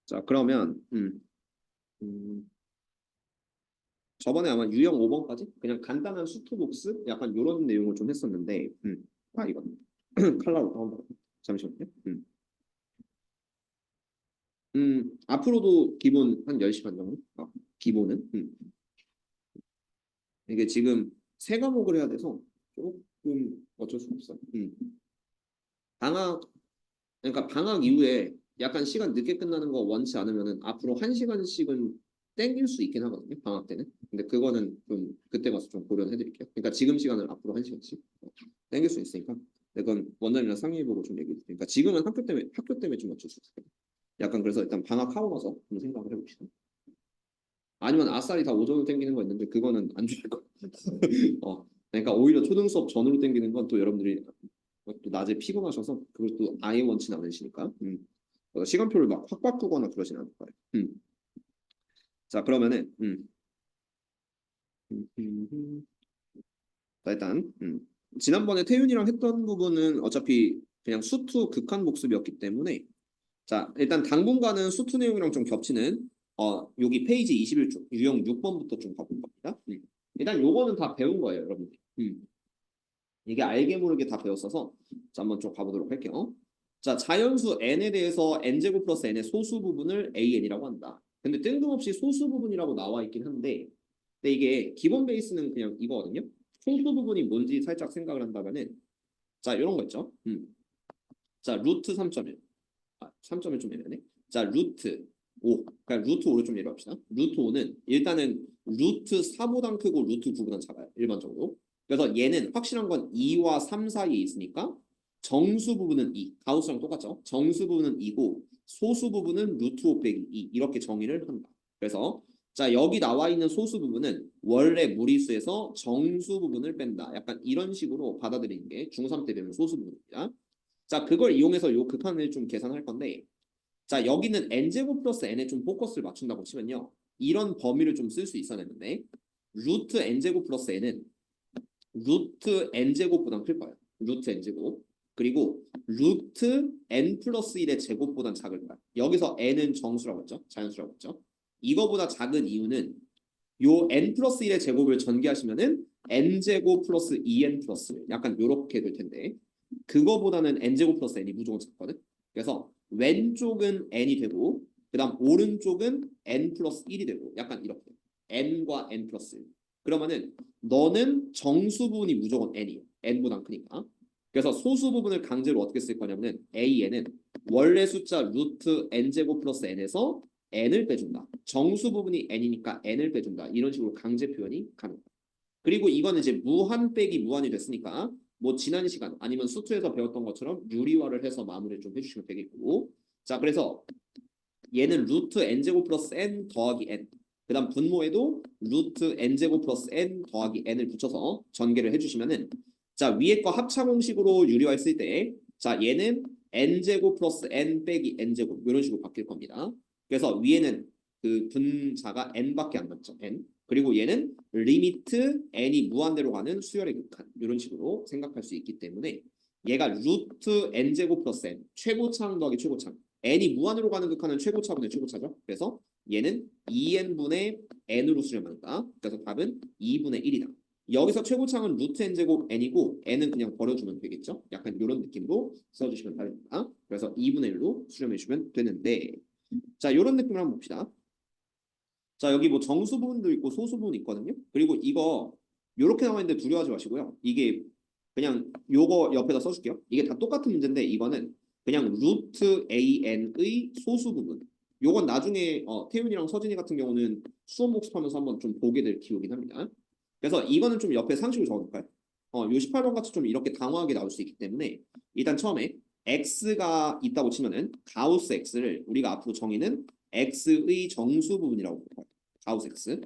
자, 그러면 음, 저번에 아마 유형 5번까지 그냥 간단한 수투복스 약간 이런 내용을 좀 했었는데 이거 칼라로 한번 잠시만요. 앞으로도 기본 한 10시간 정도? 기본은 이게 지금 세 과목을 해야 돼서 조금 어쩔 수 없어요. 방학 그러니까 방학 이후에 약간 시간 늦게 끝나는 거 원치 않으면은 앞으로 1시간씩은 땡길 수 있긴 하거든요. 방학 때는. 근데 그거는 좀 그때 가서 좀 고려해 드릴게요. 그러니까 지금 시간을 앞으로 1시간씩 땡길 수 있으니까. 그건 원장님이랑 상의해보고 좀 얘기해 드릴게요. 그러니까 지금은 학교 때문에 좀 어쩔 수 없어요. 약간 그래서 일단 방학하고 나서 좀 생각을 해봅시다. 아니면 아싸리 다 오전으로 땡기는 거 있는데 그거는 안 좋을 것 같아요. 그러니까 오히려 초등 수업 전으로 땡기는 건 또 여러분들이 또 낮에 피곤하셔서 그걸 또 아예 원치는 않으시니까 시간표를 막 확 바꾸거나 그러진 않을 거예요. 자 그러면은 자, 일단 지난번에 태윤이랑 했던 부분은 어차피 그냥 수투 극한 복습이었기 때문에 자 일단 당분간은 수투 내용이랑 좀 겹치는 여기 페이지 21쪽 유형 6번부터 좀 가볼 겁니다. 일단 요거는 다 배운 거예요, 여러분들. 이게 알게 모르게 다 배웠어서 자 한번 좀 가보도록 할게요. 자 자연수 n에 대해서 n제곱 플러스 n의 소수 부분을 an이라고 한다. 근데 뜬금없이 소수 부분이라고 나와 있긴 한데 근데 이게 기본 베이스는 그냥 이거거든요. 소수 부분이 뭔지 살짝 생각을 한다면은 자 이런 거 있죠. 자 루트 3.1 3.1 좀 애매하네. 자 루트 5 그냥 루트 5를 좀 예로합시다. 루트 5는 일단은 루트 4보단 크고 루트 9보단 작아요. 일반적으로. 그래서 얘는 확실한 건 2와 3 사이에 있으니까 정수 부분은 2. 가우스랑 똑같죠. 정수 부분은 2고 소수 부분은 루트 5 빼기 2 이렇게 정의를 한다. 그래서 자 여기 나와 있는 소수 부분은 원래 무리수에서 정수 부분을 뺀다. 약간 이런 식으로 받아들이는 게 중3 때 배우는 소수 부분입니다. 자 그걸 이용해서 요 극한을 좀 계산할 건데 자 여기는 n제곱 플러스 n에 좀 포커스를 맞춘다고 치면요. 이런 범위를 좀 쓸 수 있어야 되는데 루트 n제곱 플러스 n은 루트 n제곱보단 클 거예요. 루트 n제곱. 그리고 루트 n 플러스 1의 제곱보단 작을 거야. 여기서 n은 정수라고 했죠. 자연수라고 했죠. 이거보다 작은 이유는 요 n 플러스 1의 제곱을 전개하시면은 n제곱 플러스 2n 플러스 약간 요렇게 될 텐데 그거보다는 n제곱 플러스 n이 무조건 작거든. 그래서 왼쪽은 n이 되고 그 다음 오른쪽은 n 플러스 1이 되고 약간 이렇게 n과 n 플러스 1. 그러면은 너는 정수 부분이 무조건 n이에요. n보다 크니까. 그래서 소수 부분을 강제로 어떻게 쓸 거냐면은 an은 원래 숫자 루트 n제곱 플러스 n에서 n을 빼준다. 정수 부분이 n이니까 n을 빼준다. 이런 식으로 강제 표현이 가능합니다. 그리고 이거는 이제 무한 빼기 무한이 됐으니까 뭐 지난 시간 아니면 수투에서 배웠던 것처럼 유리화를 해서 마무리를 좀 해주시면 되겠고 자 그래서 얘는 루트 n제곱 플러스 n 더하기 n 그 다음 분모에도 루트 n제곱 플러스 n 더하기 n을 붙여서 전개를 해주시면은 자 위에 거 합차 공식으로 유리화했을 때 자 얘는 n제곱 플러스 n 빼기 n제곱 이런 식으로 바뀔 겁니다. 그래서 위에는 그 분자가 n밖에 안 남죠. n 그리고 얘는 리미트 n이 무한대로 가는 수열의 극한 이런 식으로 생각할 수 있기 때문에 얘가 루트 n제곱 플러스 n 최고차항 더하기 최고차항 n이 무한으로 가는 극한은 최고차분의 최고차죠. 그래서 얘는 2n분의 n으로 수렴한다. 그래서 답은 2분의 1이다. 여기서 최고차항은 루트 n제곱 n이고 n은 그냥 버려주면 되겠죠. 약간 이런 느낌으로 써주시면 됩니다. 그래서 2분의 1로 수렴해주시면 되는데 자 이런 느낌을 한번 봅시다. 자 여기 뭐 정수 부분도 있고 소수 부분 있거든요. 그리고 이거 요렇게 나와 있는데 두려워하지 마시고요. 이게 그냥 요거 옆에다 써줄게요. 이게 다 똑같은 문제인데 이거는 그냥 루트 an의 소수 부분. 요건 나중에 태윤이랑 서진이 같은 경우는 수험 복습하면서 한번 좀 보게 될 기호긴 합니다. 그래서 이거는 좀 옆에 상식을 적어둘까요? 요 18번 같이 좀 이렇게 당황하게 나올 수 있기 때문에 일단 처음에 x가 있다고 치면은 가우스 x를 우리가 앞으로 정의는 x의 정수 부분이라고 볼까요? 가우스 x.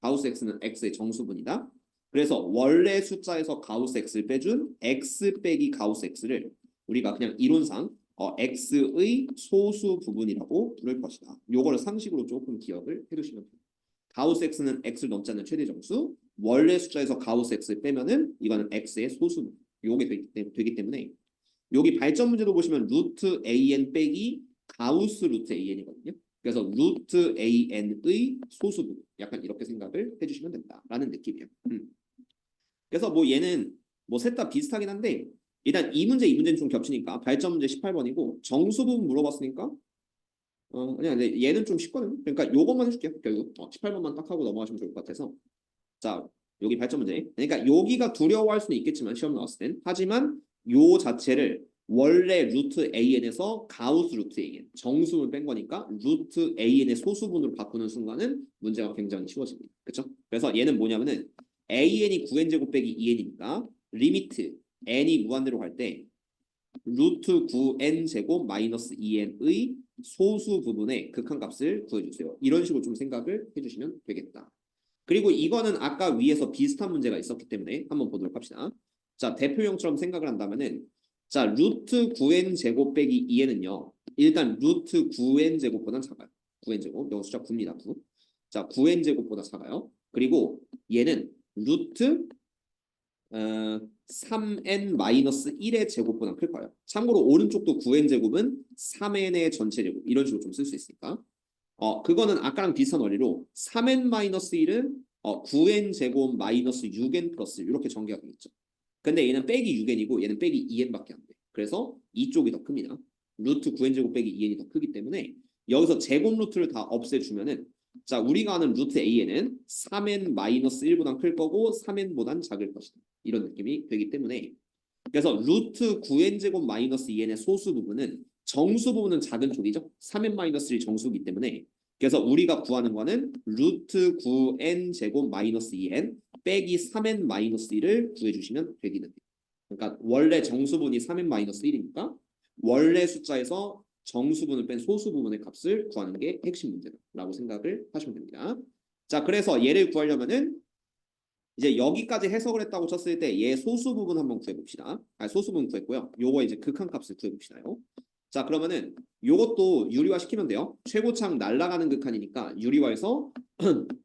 가우스 x는 x의 정수분이다. 그래서 원래 숫자에서 가우스 x를 빼준 x 빼기 가우스 x를 우리가 그냥 이론상 x의 소수 부분이라고 부를 것이다. 요거를 상식으로 조금 기억을 해두시면 됩니다. 가우스 x는 x를 넘지 않는 최대 정수. 원래 숫자에서 가우스 x를 빼면은 이거는 x의 소수 부분. 요게 되기 때문에 여기 발전 문제도 보시면 루트 an 빼기 가우스 루트 an이거든요. 그래서 루트 AN의 소수분 약간 이렇게 생각을 해주시면 된다라는 느낌이에요. 그래서 뭐 얘는 뭐 셋 다 비슷하긴 한데 일단 이 문제는 좀 겹치니까 발전 문제 18번이고 정수분 물어봤으니까 아니야 근데 얘는 좀 쉽거든. 그러니까 요것만 해줄게요. 결국 18번만 딱 하고 넘어가시면 좋을 것 같아서 자 여기 발전 문제. 그러니까 여기가 두려워할 수는 있겠지만 시험 나왔을 땐 하지만 요 자체를 원래 루트 AN에서 가우스 루트 AN 정수분을 뺀 거니까 루트 AN의 소수분으로 바꾸는 순간은 문제가 굉장히 쉬워집니다. 그렇죠? 그래서 얘는 뭐냐면은 AN이 9n제곱 빼기 2n이니까 리미트 n이 무한대로 갈 때 루트 9n제곱 마이너스 2n의 소수 부분의 극한값을 구해주세요. 이런 식으로 좀 생각을 해주시면 되겠다. 그리고 이거는 아까 위에서 비슷한 문제가 있었기 때문에 한번 보도록 합시다. 자, 대표형처럼 생각을 한다면은 자, 루트 9n 제곱 빼기 2n은요. 일단 루트 9n 제곱보다 작아요. 9n 제곱. 여기 숫자 9입니다. 9. 자, 9n 제곱보다 작아요. 그리고 얘는 루트 3n-1의 제곱보다 클 거예요. 참고로 오른쪽도 9n 제곱은 3n의 전체 제곱 이런 식으로 좀 쓸 수 있으니까 그거는 아까랑 비슷한 원리로 3n-1은 9n 제곱 마이너스 6n 플러스 이렇게 전개가 되겠죠. 근데 얘는 빼기 6n이고 얘는 빼기 2n밖에 안 돼. 그래서 이쪽이 더 큽니다. 루트 9n 제곱 빼기 2n이 더 크기 때문에 여기서 제곱 루트를 다 없애주면은 자 우리가 아는 루트 an은 3n-1보단 클 거고 3n보단 작을 것이다. 이런 느낌이 되기 때문에 그래서 루트 9n 제곱 마이너스 2n의 소수 부분은 정수 부분은 작은 쪽이죠. 3n-1이 정수이기 때문에 그래서 우리가 구하는 거는 루트 9n 제곱 마이너스 2n 빼기 3n-1을 구해주시면 되기는 돼요. 그러니까 원래 정수분이 3n-1이니까 원래 숫자에서 정수분을 뺀 소수 부분의 값을 구하는 게 핵심 문제라고 생각을 하시면 됩니다. 자, 그래서 얘를 구하려면은 이제 여기까지 해석을 했다고 쳤을 때 얘 소수 부분 한번 구해봅시다. 소수 부분 구했고요. 요거 이제 극한값을 구해봅시다요. 자, 그러면은 요것도 유리화 시키면 돼요. 최고창 날아가는 극한이니까 유리화해서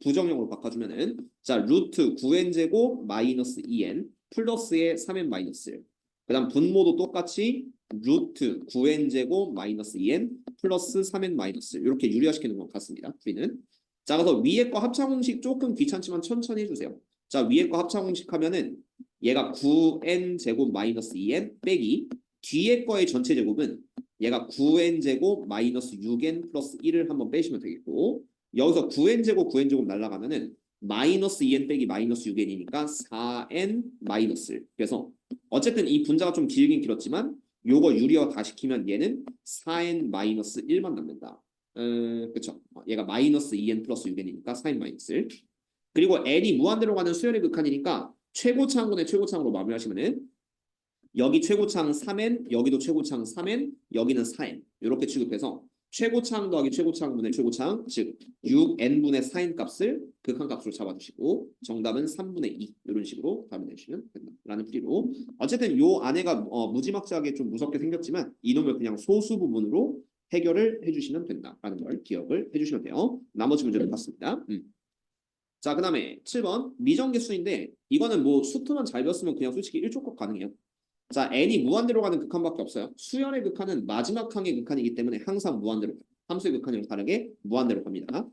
부정형으로 바꿔주면은 자 루트 9n 제곱 마이너스 2n 플러스의 3n 마이너스 1. 그다음 분모도 똑같이 루트 9n 제곱 마이너스 2n 플러스 3n 마이너스 1 이렇게 유리화시키는 것 같습니다. 우리는 자 그래서 위에 거 합차 공식 조금 귀찮지만 천천히 해주세요. 자 위에 거 합차 공식 하면은 얘가 9n 제곱 마이너스 2n 빼기 뒤에 거의 전체 제곱은 얘가 9n 제곱 마이너스 6n 플러스 1을 한번 빼시면 되겠고 여기서 9n 제곱 9n 제곱 날라가면은 마이너스 2n 빼기 마이너스 6n이니까 4n 마이너스 1. 그래서 어쨌든 이 분자가 좀 길긴 길었지만 요거 유리화 다 시키면 얘는 4n 마이너스 1만 남는다. 그쵸? 얘가 마이너스 2n 플러스 6n이니까 4n 마이너스 1. 그리고 n이 무한대로 가는 수열의 극한이니까 최고차항분의 최고차항으로 마무리하시면은 여기 최고차항 3n, 여기도 최고차항 3n, 여기는 4n 이렇게 취급해서 최고차항 더하기 최고차항분의 최고차항 즉 6n분의 4n 값을 극한값으로 잡아주시고 정답은 3분의 2 이런 식으로 답을 내주시면 된다라는 풀이로 어쨌든 요 안에가 무지막지하게 좀 무섭게 생겼지만 이놈을 그냥 소수 부분으로 해결을 해주시면 된다라는 걸 기억을 해주시면 돼요. 나머지 문제는 봤습니다. 자, 그 다음에 7번 미정계수인데 이거는 뭐 수투만 잘 배웠으면 그냥 솔직히 1족법 가능해요. 자, n이 무한대로 가는 극한밖에 없어요. 수열의 극한은 마지막 항의 극한이기 때문에 항상 무한대로 가요. 함수의 극한이랑 다르게 무한대로 갑니다.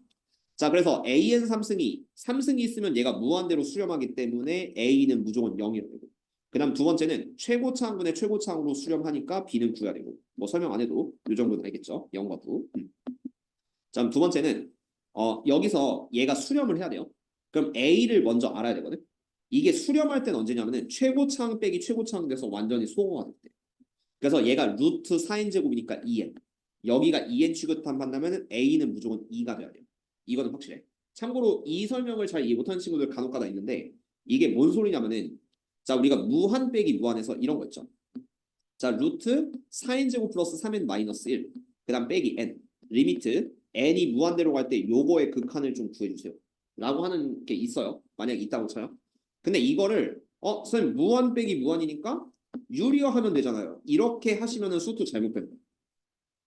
자, 그래서 an 3승이 있으면 얘가 무한대로 수렴하기 때문에 a는 무조건 0이라고 되고 그 다음 두 번째는 최고차항분의 최고차항으로 수렴하니까 b는 9야 되고 뭐 설명 안 해도 이 정도는 알겠죠? 0과 9. 자, 두 번째는 여기서 얘가 수렴을 해야 돼요. 그럼 a를 먼저 알아야 되거든. 이게 수렴할 때는 언제냐면은 최고차항 빼기 최고차항 돼서 완전히 소거가 될 때. 그래서 얘가 루트 4n 제곱이니까 2n. 여기가 2n 취급한다면은 a는 무조건 2가 돼야 돼요. 이거는 확실해. 참고로 이 설명을 잘 이해 못하는 친구들 간혹가다 있는데 이게 뭔 소리냐면은 자 우리가 무한 빼기 무한에서 이런 거 있죠. 자 루트 4n 제곱 플러스 3n 마이너스 1. 그다음 빼기 n. 리미트 n이 무한대로 갈 때 요거의 극한을 좀 구해주세요. 라고 하는 게 있어요. 만약 있다고 쳐요. 근데 이거를 선생님 무한 빼기 무한이니까 유리화하면 되잖아요. 이렇게 하시면은 수투 잘못 뺀다.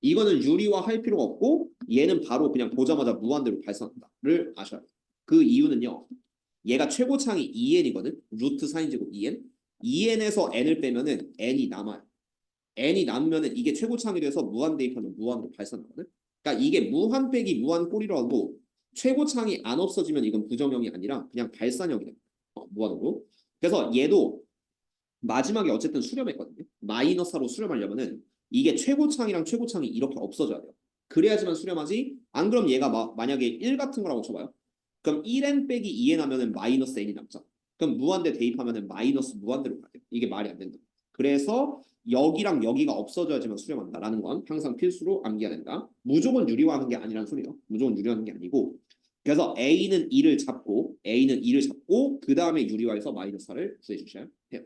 이거는 유리화할 필요가 없고 얘는 바로 그냥 보자마자 무한대로 발산한다를 아셔야 돼요. 그 이유는요. 얘가 최고차항이 2n이거든. 루트 4n제곱 2n. 2n에서 n을 빼면은 n이 남아요. n이 남으면은 이게 최고차항이 돼서 무한 대입하면 무한으로 발산하거든. 그러니까 이게 무한 빼기 무한 꼴이라도 최고창이 안 없어지면 이건 부정형이 아니라 그냥 발산형이다. 무한으로. 그래서 얘도 마지막에 어쨌든 수렴했거든요. 마이너스로 수렴하려면은 이게 최고창이랑 최고창이 이렇게 없어져야 돼요. 그래야지만 수렴하지. 안 그럼 얘가 만약에 1 같은 거라고 쳐봐요. 그럼 1n 빼기 2n 하면은 마이너스 n이 남죠. 그럼 무한대 대입하면은 마이너스 무한대로 가야 돼요. 이게 말이 안 된다. 그래서 여기랑 여기가 없어져야지만 수렴한다라는 건 항상 필수로 암기해야 된다. 무조건 유리화하는 게 아니란 소리예요. 무조건 유리화하는 게 아니고. 그래서 A는 2를 잡고 그 다음에 유리화해서 마이너스 4를 구해주셔야 해요.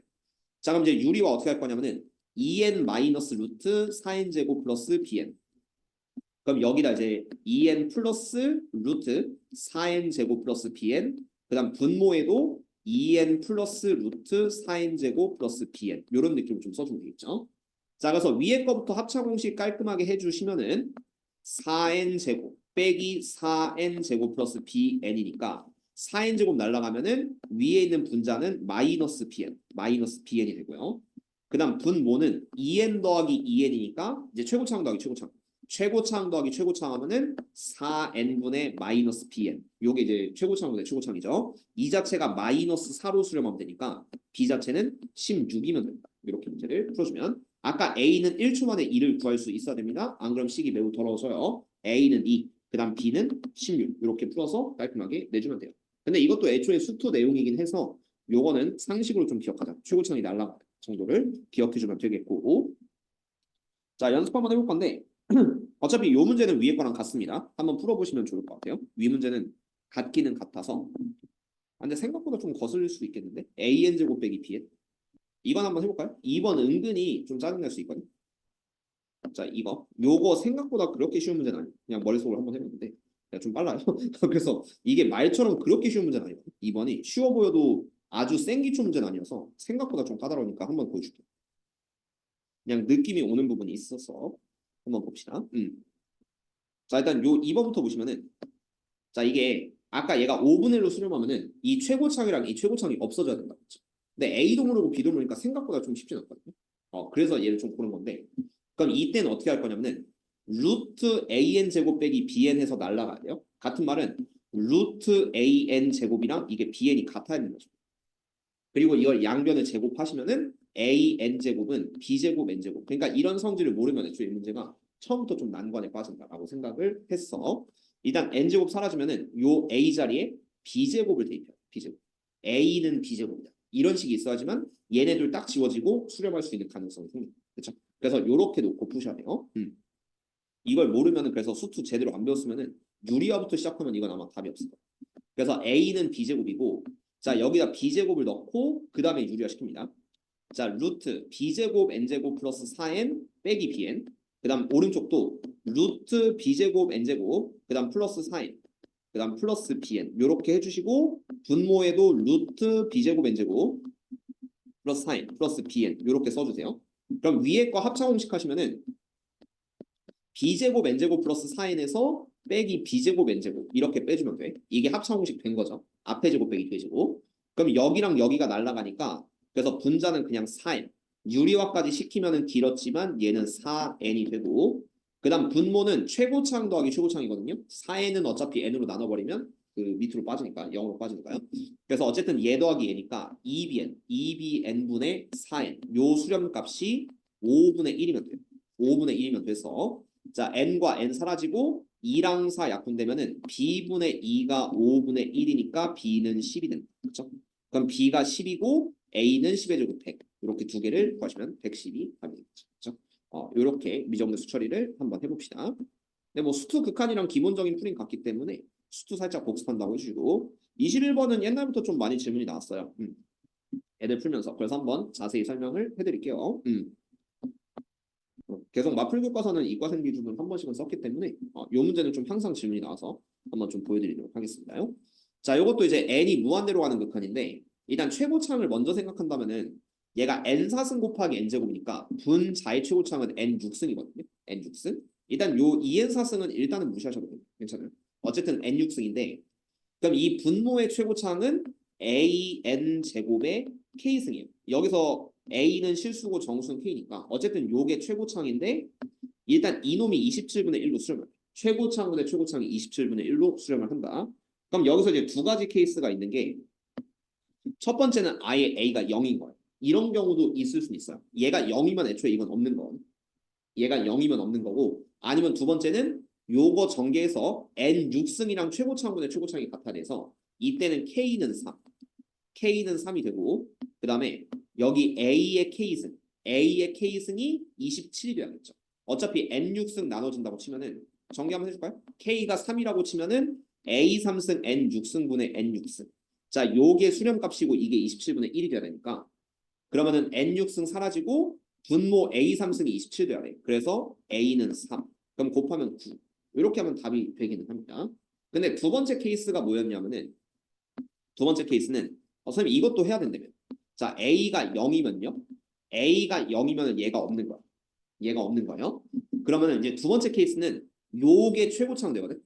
자, 그럼 이제 유리화 어떻게 할 거냐면은 2n 마이너스 루트 4n 제곱 플러스 bn. 그럼 여기다 이제 2n 플러스 루트 4n 제곱 플러스 bn. 그다음 분모에도 2n 플러스 루트 4n 제곱 플러스 bn. 이런 느낌을 좀 써주면 되겠죠. 자, 그래서 위에 거부터 합차 공식 깔끔하게 해주시면은 4n 제곱 빼기 4n 제곱 플러스 bn이니까 4n 제곱 날라가면은 위에 있는 분자는 마이너스 bn이 되고요. 그다음 분모는 2n 더하기 2n이니까 이제 최고차항 더하기 최고차항 더하기 최고차항 하면은 4n분의 마이너스 bn. 요게 이제 최고차항분의 최고차항이죠. 이 자체가 마이너스 4로 수렴하면 되니까 b 자체는 16이면 된다. 이렇게 문제를 풀어주면 아까 a는 1초 만에 2를 구할 수 있어야 됩니다. 안 그럼 식이 매우 더러워서요. a는 2, 그다음 b는 16 이렇게 풀어서 깔끔하게 내주면 돼요. 근데 이것도 애초에 수투 내용이긴 해서 요거는 상식으로 좀 기억하자. 최고차항이 날라가 정도를 기억해주면 되겠고. 자, 연습 한번 해볼 건데 어차피 요 문제는 위에 거랑 같습니다. 한번 풀어보시면 좋을 것 같아요. 위 문제는 같기는 같아서. 근데 생각보다 좀 거슬릴 수 있겠는데? an 제곱 빼기 bn. 이건 한번 해볼까요? 2번 은근히 좀 짜증날 수 있거든요. 자, 요거 생각보다 그렇게 쉬운 문제는 아니에요. 그냥 머릿속으로 한번 해봤는데 좀 빨라요. 그래서 이게 말처럼 그렇게 쉬운 문제는 아니에요. 2번이 쉬워 보여도 아주 센 기출 문제는 아니어서 생각보다 좀 까다로우니까 한번 보여줄게요. 그냥 느낌이 오는 부분이 있어서 한번 봅시다. 자, 일단 요 2번부터 보시면은 자, 이게 아까 얘가 5분의 1로 수렴하면은 이 최고창이랑 이 최고창이 없어져야 된다고 했죠. 근데 A도 모르고 B도 모르니까 생각보다 좀 쉽진 않거든요. 그래서 얘를 좀 고른 건데 그럼 이때는 어떻게 할 거냐면은 루트 an 제곱 빼기 bn 해서 날라가야 돼요. 같은 말은 루트 an 제곱이랑 이게 bn이 같아야 되는 거죠. 그리고 이걸 양변을 제곱하시면은 an 제곱은 b 제곱 n 제곱. 그러니까 이런 성질을 모르면 애초에 이 문제가 처음부터 좀 난관에 빠진다라고 생각을 했어. 일단 n 제곱 사라지면은 요 a 자리에 b 제곱을 대입해요. b 제곱. a는 b 제곱이다. 이런 식이 있어야지만 얘네들 딱 지워지고 수렴할 수 있는 가능성이 생깁니다. 그렇죠? 그래서 요렇게 놓고 푸셔야 돼요. 이걸 모르면은 그래서 수투 제대로 안 배웠으면은 유리화부터 시작하면 이건 아마 답이 없을 거예요. 그래서 a는 b제곱이고 자 여기다 b제곱을 넣고 그 다음에 유리화 시킵니다. 자 루트 b제곱 n제곱 플러스 4n 빼기 bn 그 다음 오른쪽도 루트 b제곱 n제곱 그 다음 플러스 4n 그 다음 플러스 bn 요렇게 해주시고 분모에도 루트 b제곱 n제곱 플러스 4n 플러스 bn 요렇게 써주세요. 그럼 위에 거 합차 공식 하시면은 b제곱 n제곱 플러스 4n에서 빼기 b제곱 n제곱 이렇게 빼주면 돼. 이게 합차 공식 된 거죠. 앞에 제곱 빼기 뒤에 제곱. 그럼 여기랑 여기가 날아가니까 그래서 분자는 그냥 4n. 유리화까지 시키면은 길었지만 얘는 4n이 되고 그 다음 분모는 최고차항 더하기 최고차항이거든요. 4n은 어차피 n으로 나눠버리면 그 밑으로 빠지니까 0으로 빠지니까요. 그래서 어쨌든 얘 더하기 얘니까 2bn분의 4n 요 수렴값이 5분의 1이면 돼요. 5분의 1이면 돼서 자 n과 n 사라지고 2랑 4 약분되면은 b분의 2가 5분의 1이니까 b는 10이 된다. 그렇죠? 그럼 b가 10이고 a는 10의 제곱 100 이렇게 두 개를 구하시면 110이 답이 되겠죠. 그렇죠? 이렇게 미적분 수처리를 한번 해봅시다. 근데 뭐 수투 극한이랑 기본적인 풀인 같기 때문에 수투 살짝 복습한다고 해주시고 21번은 옛날부터 좀 많이 질문이 나왔어요. 애들 풀면서 그래서 한번 자세히 설명을 해드릴게요. 계속 마풀 교과서는 이과생 기준으로 한 번씩은 썼기 때문에 이 문제는 좀 항상 질문이 나와서 한번 좀 보여드리도록 하겠습니다요. 자, 이것도 이제 n이 무한대로 가는 극한인데 일단 최고차항을 먼저 생각한다면은 얘가 n4승 곱하기 n제곱이니까 분자의 최고차항은 n6승이거든요. n6승. 일단 요 2n4승은 일단은 무시하셔도 돼요. 괜찮아요. 어쨌든 n6승인데 그럼 이 분모의 최고차항은 an 제곱의 k승이에요. 여기서 a는 실수고 정수는 k니까 어쨌든 요게 최고차항인데 일단 이놈이 27분의 1로 수렴해요. 최고차분의 최고차이 27분의 1로 수렴을 한다. 그럼 여기서 이제 두 가지 케이스가 있는 게 첫 번째는 아예 A가 0인 거예요. 이런 경우도 있을 수 있어요. 얘가 0이면 애초에 이건 없는 거. 얘가 0이면 없는 거고 아니면 두 번째는 요거 전개해서 n6승이랑 최고차분의 최고차이 같아 돼서 이때는 K는 3. K는 3이 되고 그 다음에 여기 A의 K승이 27이 돼야겠죠. 어차피 N6승 나눠진다고 치면은 전개 한번 해줄까요? K가 3이라고 치면은 A3승 N6승분의 N6승. 자, 요게 수렴값이고 이게 27분의 1이 돼야 되니까 그러면은 N6승 사라지고 분모 A3승이 27 돼야 돼. 그래서 A는 3. 그럼 곱하면 9. 이렇게 하면 답이 되기는 합니다. 근데 두 번째 케이스가 뭐였냐면은 두 번째 케이스는 선생님 이것도 해야 된다며. 자, A가 0이면요. A가 0이면 얘가 없는 거야. 얘가 없는 거예요. 그러면은 이제 두 번째 케이스는 요게 최고차는 되거든.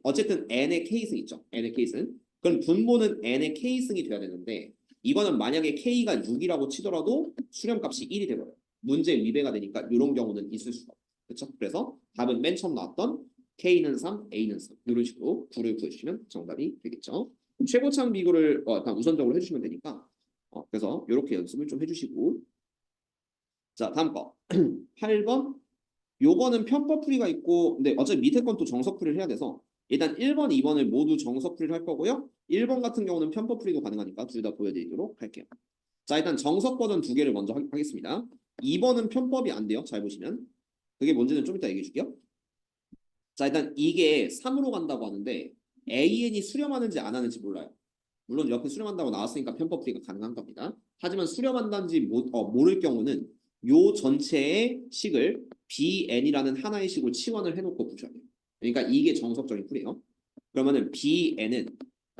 어쨌든 N의 K승 있죠. N의 K승. 그럼 분모는 N의 K승이 돼야 되는데 이거는 만약에 K가 6이라고 치더라도 수렴값이 1이 되거든요. 문제 위배가 되니까 이런 경우는 있을 수가 없어요. 그렇죠? 그래서 답은 맨 처음 나왔던 K는 3, A는 3 이런 식으로 9를 구해주시면 정답이 되겠죠. 최고참 비교를 약간 우선적으로 해주시면 되니까 그래서 이렇게 연습을 좀 해주시고 자 다음 거 8번 요거는 편법풀이가 있고 근데 어차피 밑에 건 또 정석풀이를 해야 돼서 일단 1번, 2번을 모두 정석풀이를 할 거고요. 1번 같은 경우는 편법풀이도 가능하니까 둘 다 보여드리도록 할게요. 자 일단 정석 버전 두 개를 먼저 하겠습니다. 2번은 편법이 안 돼요. 잘 보시면. 그게 뭔지는 좀 이따 얘기해 줄게요. 자 일단 이게 3으로 간다고 하는데 AN이 수렴하는지 안 하는지 몰라요. 물론 옆에 수렴한다고 나왔으니까 편법풀이가 가능한 겁니다. 하지만 수렴한다는지 모를 경우는 요 전체의 식을 BN이라는 하나의 식으로 치환을 해놓고 보셔야 돼요. 그러니까 이게 정석적인 풀이에요. 그러면은 BN은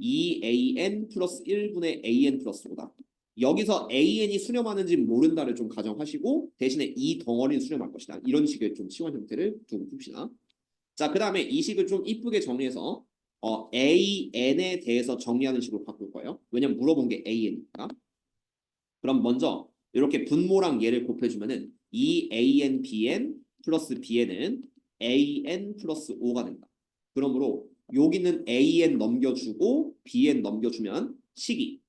2AN 플러스 1분의 AN 플러스 5다. 여기서 AN이 수렴하는지 모른다를 좀 가정하시고 대신에 이 덩어리는 수렴할 것이다. 이런 식의 좀 치환 형태를 두고 풉시다. 자, 그 다음에 이 식을 좀 이쁘게 정리해서 AN에 대해서 정리하는 식으로 바꿀 거예요. 왜냐면 물어본 게 AN이니까. 그럼 먼저 이렇게 분모랑 얘를 곱해주면은 이 AN, BN 플러스 BN은 AN 플러스 5가 된다. 그러므로 여기는 AN 넘겨주고 BN 넘겨주면 식이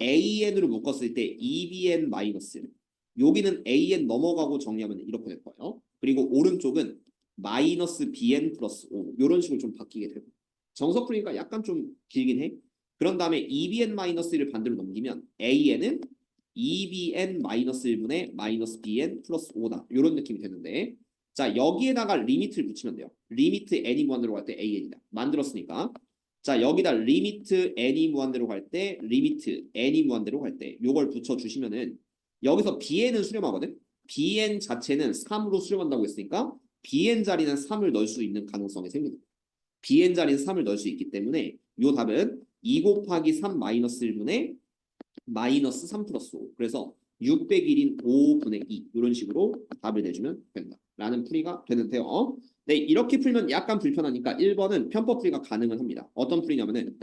AN으로 묶었을 때 EBN 마이너스 여기는 AN 넘어가고 정리하면 이렇게 될 거예요. 그리고 오른쪽은 마이너스 BN 플러스 5 이런 식으로 좀 바뀌게 되고 정석 풀이니까 약간 좀 길긴 해. 그런 다음에 EBN 마이너스 1을 반대로 넘기면 AN은 EBN 마이너스 1분의 마이너스 BN 플러스 5다. 이런 느낌이 되는데 자 여기에다가 리미트를 붙이면 돼요. 리미트 n이 무한대로 갈 때 AN이다. 만들었으니까 자 여기다 리미트 n이 무한대로 갈 때 리미트 n이 무한대로 갈 때 요걸 붙여주시면은 여기서 bn은 수렴하거든. bn 자체는 3으로 수렴한다고 했으니까 bn 자리는 3을 넣을 수 있는 가능성이 생깁니다. bn 자리는 3을 넣을 수 있기 때문에 요 답은 2 곱하기 3 마이너스 1분의 마이너스 3 플러스 5 그래서 601인 5분의 2 이런 식으로 답을 내주면 된다. 라는 풀이가 되는데요. 네, 이렇게 풀면 약간 불편하니까 1번은 편법 풀이가 가능은 합니다. 어떤 풀이냐면은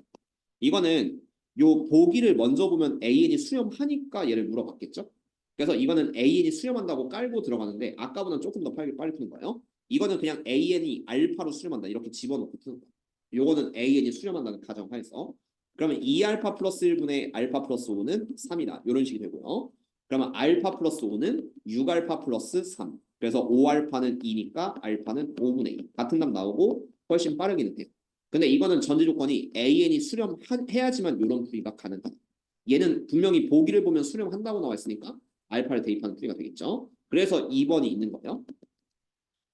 이거는 요 보기를 먼저 보면 AN이 수렴하니까 얘를 물어봤겠죠. 그래서 이거는 AN이 수렴한다고 깔고 들어가는데 아까보다는 조금 더 빨리 푸는 거예요. 이거는 그냥 AN이 알파로 수렴한다 이렇게 집어넣고 푸는 거예요. 요거는 AN이 수렴한다는 가정하에서 그러면 2알파 플러스 1분의 알파 플러스 5는 3이다. 이런 식이 되고요. 그러면 알파 플러스 5는 6알파 플러스 3. 그래서 5알파는 2니까 알파는 5분의 2. 같은 답 나오고 훨씬 빠르기는 돼요. 근데 이거는 전제 조건이 AN이 수렴해야지만 이런 풀이가 가능하다. 얘는 분명히 보기를 보면 수렴한다고 나와 있으니까 알파를 대입하는 풀이가 되겠죠. 그래서 2번이 있는 거예요.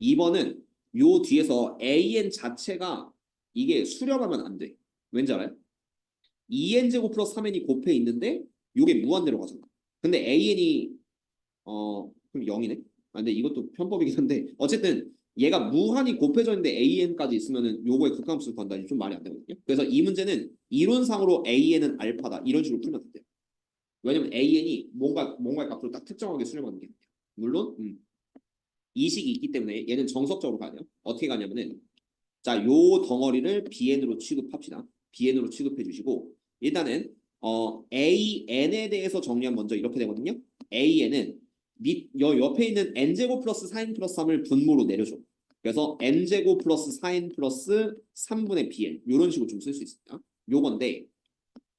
2번은 요 뒤에서 AN 자체가 이게 수렴하면 안 돼. 왠지 알아요? 2n제곱 플러스 3n이 곱해 있는데 이게 무한대로 가잖아. 근데 an이 그럼 0이네? 아, 근데 이것도 편법이긴 한데 어쨌든 얘가 무한히 곱해져 있는데 an까지 있으면은 요거의 극함수를 구한다. 좀 말이 안 되거든요. 그래서 이 문제는 이론상으로 an은 알파다. 이런 식으로 풀면 안 돼요. 왜냐면 an이 뭔가의 값으로 딱 특정하게 수렴하는 게 아니에요. 물론 이 식이 있기 때문에 얘는 정석적으로 가야 돼요. 어떻게 가냐면은 자, 요 덩어리를 bn으로 취급합시다. bn으로 취급해 주시고 일단은 an에 대해서 정리하면 먼저 이렇게 되거든요. an은 옆에 있는 n제곱 플러스 4n 플러스 3을 분모로 내려줘. 그래서 n제곱 플러스 4n 플러스 3분의 bn 이런 식으로 좀 쓸 수 있습니다. 요건데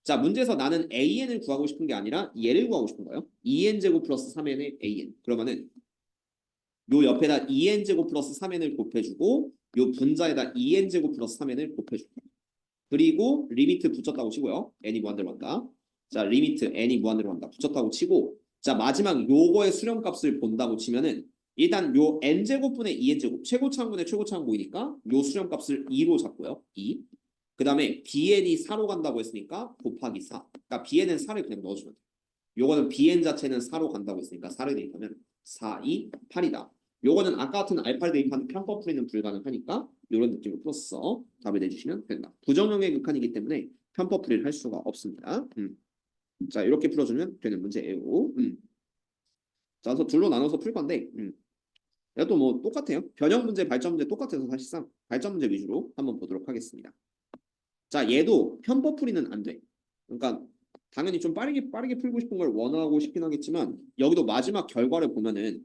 자 문제에서 나는 an을 구하고 싶은 게 아니라 얘를 구하고 싶은 거예요. 2n제곱 플러스 3n의 an 그러면은 요 옆에다 2n제곱 플러스 3n을 곱해주고 요 분자에다 2n제곱 플러스 3n을 곱해줍니다. 그리고 리미트 붙였다고 치고요. n이 무한대로 간다. 자 리미트 n이 무한대로 간다. 붙였다고 치고 자 마지막 요거의 수렴값을 본다고 치면은 일단 요 n제곱분의 2n제곱 최고차항분의 최고차항분이니까 요 수렴값을 2로 잡고요. 2. 그 다음에 bn이 4로 간다고 했으니까 곱하기 4. 그러니까 bn은 4를 그냥 넣어주면 돼요. 요거는 bn 자체는 4로 간다고 했으니까 4를 대입하면 4, 2, 8이다. 요거는 아까 같은 알파를 대입하는 편법 풀이는 불가능하니까 이런 느낌으로 풀어서 답을 내주시면 된다. 부정형의 극한이기 때문에 편법 풀이를 할 수가 없습니다. 자 이렇게 풀어주면 되는 문제예요. 자 그래서 둘로 나눠서 풀 건데 이것도 뭐 똑같아요. 변형 문제, 발전 문제 똑같아서 사실상 발전 문제 위주로 한번 보도록 하겠습니다. 자 얘도 편법 풀이는 안 돼. 그러니까 당연히 좀 빠르게 풀고 싶은 걸 원하고 싶긴 하겠지만 여기도 마지막 결과를 보면은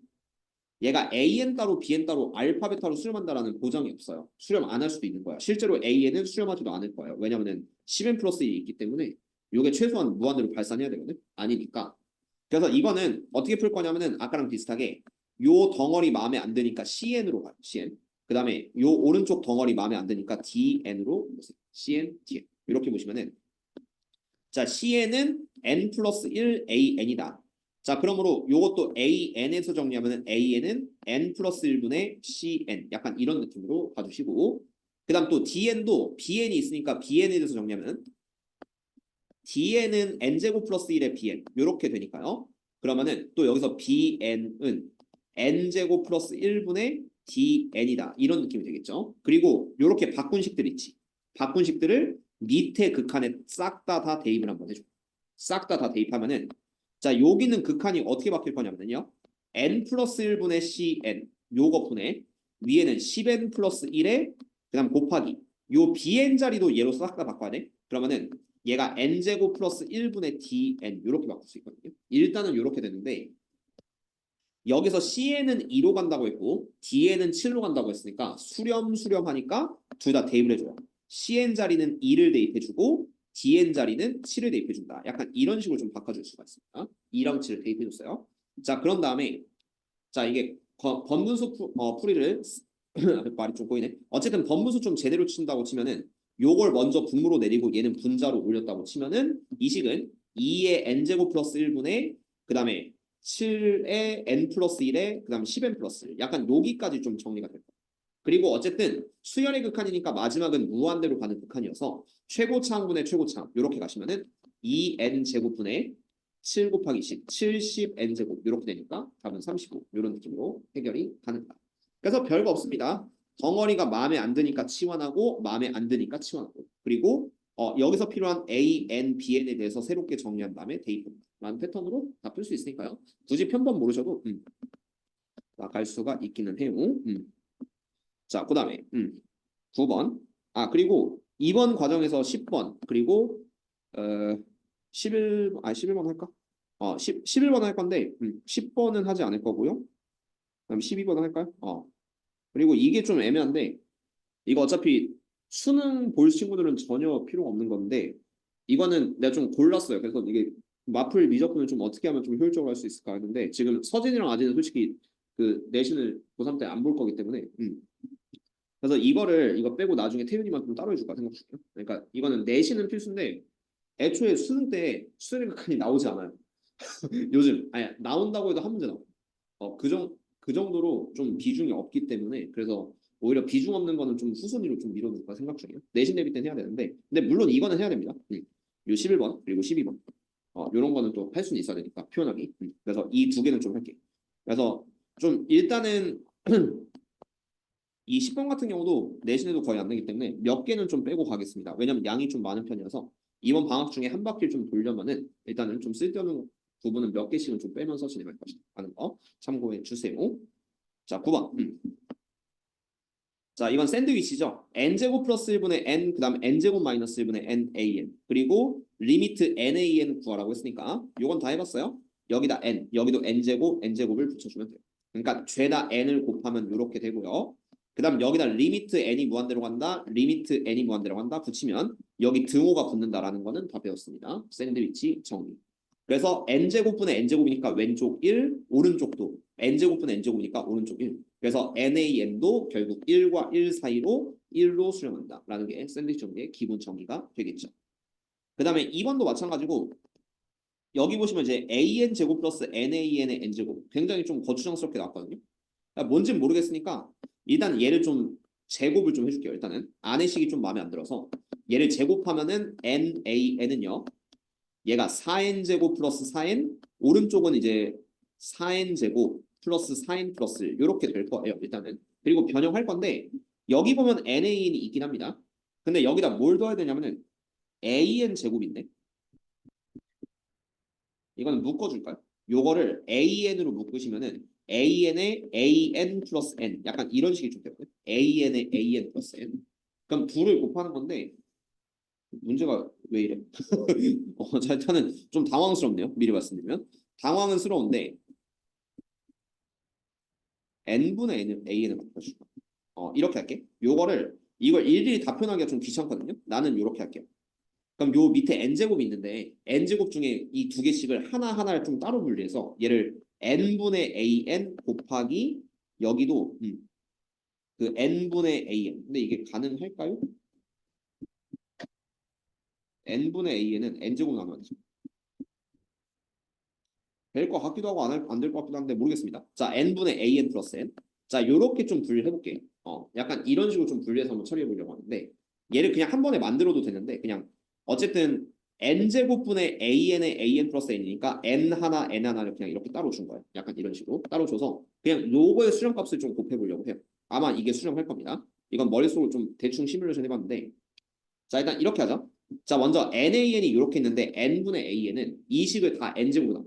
얘가 AN 따로 BN 따로 알파 베타로 수렴한다라는 보장이 없어요. 수렴 안 할 수도 있는 거야. 실제로 AN은 수렴하지도 않을 거예요. 왜냐면은 10n 플러스 1이 있기 때문에 이게 최소한 무한대로 발산해야 되거든. 아니니까. 그래서 이거는 어떻게 풀 거냐면은 아까랑 비슷하게 요 덩어리 마음에 안 드니까 CN으로 가요. CN. 그 다음에 요 오른쪽 덩어리 마음에 안 드니까 DN으로 CN, DN 이렇게 보시면은 자 CN은 N 플러스 1 AN이다. 자 그러므로 요것도 AN에서 정리하면 AN은 N 플러스 1분의 CN 약간 이런 느낌으로 봐주시고 그 다음 또 DN도 BN이 있으니까 BN에 대해서 정리하면 DN은 N제곱 플러스 1의 BN 요렇게 되니까요. 그러면은 또 여기서 BN은 N제곱 플러스 1분의 DN이다. 이런 느낌이 되겠죠. 그리고 요렇게 바꾼 식들 있지. 바꾼 식들을 밑에 극한에 싹 다 대입을 한번 해줘. 싹 다 대입하면은 자 여기는 극한이 어떻게 바뀔 거냐면요. N 플러스 1분의 CN 요거 분의 위에는 10N 플러스 1에 그 다음 곱하기 요 BN 자리도 얘로 싹 다 바꿔야 돼. 그러면은 얘가 n제곱 플러스 1분의 dn 이렇게 바꿀 수 있거든요. 일단은 이렇게 되는데 여기서 cn은 2로 간다고 했고 dn은 7로 간다고 했으니까 수렴하니까 둘 다 대입을 해줘요. cn 자리는 2를 대입해주고 dn 자리는 7을 대입해준다. 약간 이런 식으로 좀 바꿔줄 수가 있습니다. 2랑 7을 대입해줬어요. 자 그런 다음에 자 이게 번분수 풀이를 말이 좀 꼬이네. 어쨌든 번분수 좀 제대로 친다고 치면은 요걸 먼저 분모로 내리고 얘는 분자로 올렸다고 치면은 이 식은 2의 n제곱 플러스 1분의 그 다음에 7의 n 플러스 1에 그 다음 10n 플러스 1 약간 여기까지 좀 정리가 될 거예요. 그리고 어쨌든 수열의 극한이니까 마지막은 무한대로 가는 극한이어서 최고차항분의 최고차항 이렇게 가시면은 2n 제곱분의 7 곱하기 10, 70n 제곱 이렇게 되니까 답은 35 이런 느낌으로 해결이 가능하다. 그래서 별거 없습니다. 덩어리가 마음에 안 드니까 치환하고 마음에 안 드니까 치환하고 그리고 여기서 필요한 A, N, BN에 대해서 새롭게 정리한 다음에 대입합니다. 라는 패턴으로 다 풀 수 있으니까요. 굳이 편법 모르셔도 갈 수가 있기는 해요. 자, 그 다음에 9번. 아, 그리고 이번 과정에서 10번 그리고 11번 할까? 11번 할 건데 10번은 하지 않을 거고요. 그럼 12번 할까요? 그리고 이게 좀 애매한데 이거 어차피 수능 볼 친구들은 전혀 필요가 없는 건데 이거는 내가 좀 골랐어요. 그래서 이게 마플 미적분을 좀 어떻게 하면 좀 효율적으로 할 수 있을까 했는데 지금 서진이랑 아진은 솔직히 그 내신을 고3 때 안 볼 거기 때문에 그래서 이거 빼고 나중에 태윤이만 좀 따로 해줄까 생각 중이에요. 그러니까 이거는 내신은 필수인데 애초에 수능 때 수능 극한이 나오지 않아요. 요즘 아니 나온다고 해도 한 문제 나와. 그 정도로 좀 비중이 없기 때문에 그래서 오히려 비중 없는 거는 좀 후순위로 좀 밀어둘까 생각 중이에요. 내신 대비 때는 해야 되는데 근데 물론 이거는 해야 됩니다. 요 11번 그리고 12번 요런 거는 또 할 수는 있어야 되니까 표현하기. 그래서 이 두 개는 좀 할게. 그래서 좀 일단은 이 10번 같은 경우도 내신에도 거의 안 되기 때문에 몇 개는 좀 빼고 가겠습니다. 왜냐면 양이 좀 많은 편이어서 이번 방학 중에 한 바퀴를 좀 돌려면은 일단은 좀 쓸데없는 부분은 몇 개씩은 좀 빼면서 진행할 것이다 하는 거 참고해 주세요. 자 9번 자 이건 샌드위치죠. n제곱 플러스 1분의 n 그 다음 n제곱 마이너스 1분의 nan 그리고 리미트 nan 구하라고 했으니까 요건 다 해봤어요. 여기다 n 여기도 n제곱을 붙여주면 돼요. 그러니까 죄다 n을 곱하면 이렇게 되고요. 그 다음 여기다 리미트 n이 무한대로 간다, 리미트 n이 무한대로 간다 붙이면 여기 등호가 붙는다라는 거는 다 배웠습니다. 샌드위치 정리. 그래서 n제곱분의 n제곱이니까 왼쪽 1, 오른쪽도 n제곱분의 n제곱이니까 오른쪽 1. 그래서 nan도 결국 1과 1 사이로 1로 수렴한다라는 게 샌드위치 정리의 기본 정의가 되겠죠. 그 다음에 2번도 마찬가지고 여기 보시면 이제 an 제곱 플러스 nan의 n제곱 굉장히 좀 거추장스럽게 나왔거든요. 그러니까 뭔지는 모르겠으니까 일단 얘를 좀 제곱을 좀 해줄게요. 일단은 안의식이 좀 마음에 안 들어서 얘를 제곱하면은 nan은요. 얘가 4n 제곱 플러스 4n 오른쪽은 이제 4n 제곱 플러스 4n 플러스 이렇게 될 거예요. 일단은 그리고 변형할 건데 여기 보면 nan이 있긴 합니다. 근데 여기다 뭘 더해야 되냐면은 an 제곱인데 이거는 묶어줄까요? 요거를 an으로 묶으시면은 an에 an 플러스 n 약간 이런 식이 좀 되거든요. an에 an 플러스 n 그럼 둘을 곱하는 건데 문제가 왜 이래? 자, 일단은 좀 당황스럽네요. 미리 말씀드리면 당황은 스러운데 n분의 an을 바꿔줄까? 이렇게 할게. 요거를 이걸 일일이 다 표현하기가 좀 귀찮거든요. 나는 요렇게 할게요. 그럼 요 밑에 n제곱이 있는데 n제곱 중에 이 두 개씩을 하나하나를 좀 따로 분리해서 얘를 n분의 an 곱하기 여기도 그 n분의 an 근데 이게 가능할까요? n분의 an은 n제곱 나누면 되죠. 될 것 같기도 하고 안 될 것 같기도 한데 모르겠습니다. 자, n분의 an 플러스 n. 자, 요렇게 좀 분리해볼게. 약간 이런 식으로 좀 분리해서 한번 처리해보려고 하는데 얘를 그냥 한 번에 만들어도 되는데 그냥 어쨌든 n제곱분의 an의 an 플러스 n이니까 n 하나 n 하나를 그냥 이렇게 따로 준 거예요. 약간 이런 식으로 따로 줘서 그냥 요거의 수렴값을 좀 곱해보려고 해요. 아마 이게 수렴할 겁니다. 이건 머릿속으로 좀 대충 시뮬레이션 해봤는데 자 일단 이렇게 하자. 자 먼저 nan이 이렇게 있는데 n분의 an은 이 식을 다 n제곱 나눠.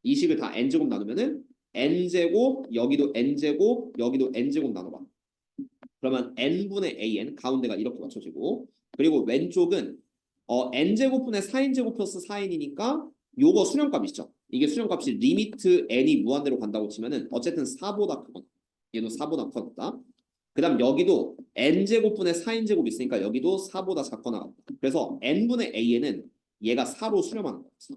이 식을 다 n제곱 나누면은 n제곱 여기도 n제곱 여기도 n제곱 나눠봐. 그러면 n분의 an 가운데가 이렇게 맞춰지고 그리고 왼쪽은 n제곱분의 4n제곱 플러스 4n이니까 요거 수렴값이죠. 이게 수렴값이 리미트 n이 무한대로 간다고 치면은 어쨌든 4보다 크거나 얘도 4보다 커졌다. 그 다음 여기도 n제곱분의 4n제곱 있으니까 여기도 4보다 작거나 같다. 그래서 n분의 an은 얘가 4로 수렴하는 거였어.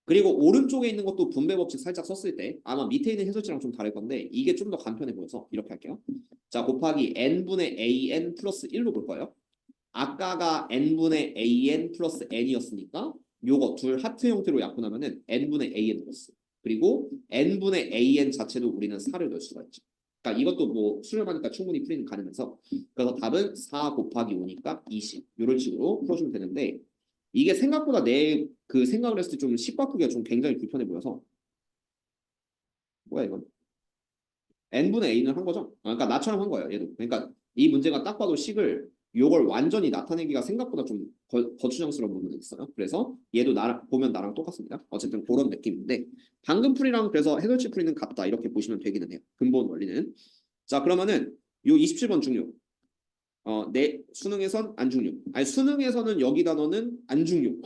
그리고 오른쪽에 있는 것도 분배 법칙 살짝 썼을 때 아마 밑에 있는 해설지랑 좀 다를 건데 이게 좀 더 간편해 보여서 이렇게 할게요. 자 곱하기 n분의 an 플러스 1로 볼 거예요. 아까가 n분의 an 플러스 n이었으니까 요거 둘 하트 형태로 약분하면은 n분의 an 플러스 그리고 n분의 an 자체도 우리는 4를 넣을 수가 있죠. 그러니까 이것도 뭐 수렴하니까 충분히 풀이는 가능해서 그래서 답은 4 곱하기 5니까 20 이런 식으로 풀어주면 되는데 이게 생각보다 내 그 생각을 했을 때 좀 식 바꾸기가 좀 굉장히 불편해 보여서 뭐야 이건 n분의 a는 한 거죠? 그러니까 나처럼 한 거예요 얘도. 그러니까 이 문제가 딱 봐도 식을 요걸 완전히 나타내기가 생각보다 좀 거추장스러운 부분이 있어요. 그래서 얘도 보면 나랑 똑같습니다. 어쨌든 그런 느낌인데 방금 풀이랑 그래서 해설치 풀이는 같다 이렇게 보시면 되기는 해요. 근본 원리는. 자 그러면은 요 27번 중요. 내 수능에선 안중요. 아니 수능에서는 여기 단어는 안중요.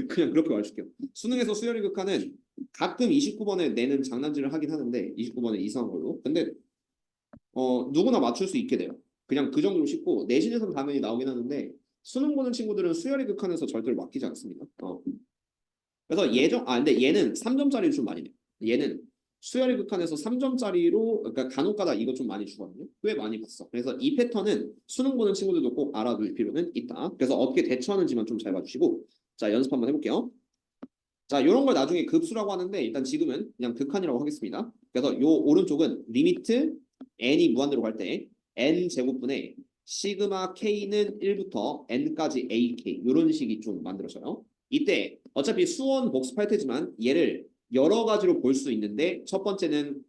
그냥 그렇게 말해줄게요. 수능에서 수열이 극한은 가끔 29번에 내는 장난질을 하긴 하는데 29번에 이상한 걸로. 근데 누구나 맞출 수 있게 돼요. 그냥 그 정도로 쉽고 내신에서는 당연히 나오긴 하는데 수능 보는 친구들은 수열이 극한에서 절대로 맡기지 않습니다. 그래서 근데 얘는 3점짜리를 좀 많이 내요. 얘는 수열이 극한에서 3점짜리로 그러니까 간혹가다 이거 좀 많이 주거든요. 꽤 많이 봤어. 그래서 이 패턴은 수능 보는 친구들도 꼭 알아둘 필요는 있다. 그래서 어떻게 대처하는지만 좀 잘 봐주시고 자 연습 한번 해볼게요. 자 이런 걸 나중에 급수라고 하는데 일단 지금은 그냥 극한이라고 하겠습니다. 그래서 요 오른쪽은 리미트 n이 무한대로 갈 때 n 제곱분의 시그마 k는 1부터 n까지 ak 이런 식이 좀 만들어져요. 이때 어차피 수원 복습할 테지만 얘를 여러 가지로 볼 수 있는데 첫 번째는